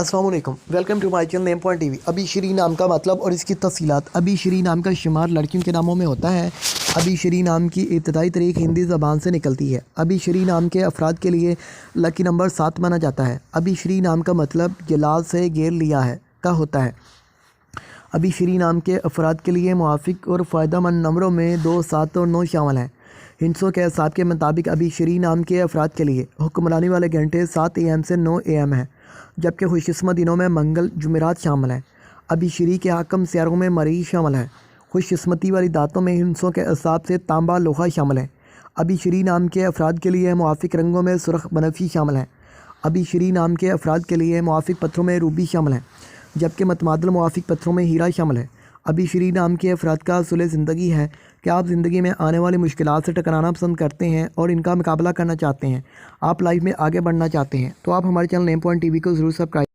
अस्सलाम वालेकुम, welcome to my channel name point TV. अबी शरी नाम का मतलब और इसकी तफसीलात। अबी शरी नाम का शुमार लड़कियों के नामों में होता है। अबी शरी नाम की इब्तदाई तारीख हिंदी ज़बान से निकलती है। अबी शरी नाम के अफराद के लिए लकी नंबर 7 माना जाता है। अबी शरी नाम का मतलब जलाल से घेर लिया है का होता है। अबी शरी नाम के अफराद के लिए मुआफ़िक और फ़ायदेमंद नंबरों में 2, 7 और 9 शामिल हैं। हिंसों के हिसाब के मुताबिक अबी शरी नाम के अफराद के लिए हुक्मरानी वाले घंटे 7 AM से 9 AM हैं, जबकि खुशकिस्मत दिनों में मंगल जुमेरात शामिल हैं। अबी शरी के हाकम सियारों में मरीज़ शामिल हैं। खुशकिस्मती वाली दातों में हिंसों के हिसाब से तांबा लोहा शामिल है। अबी शरी नाम के अफराद के लिए मुआफ़िक रंगों में सुर्ख बनफी शामिल है। अबी शरी नाम के अफराद के लिए मुआफ़िक पत्थरों में रूबी शामिल है, जबकि मतमादल मुआफ़िक पत्थरों में हीरा शामिल है। अबी शरी नाम के अफराद का असूल ज़िंदगी है कि आप ज़िंदगी में आने वाली मुश्किलात से टकराना पसंद करते हैं और इनका मुकाबला करना चाहते हैं। आप लाइफ में आगे बढ़ना चाहते हैं, तो आप हमारे चैनल नेम पॉइंट टीवी को ज़रूर सब्सक्राइब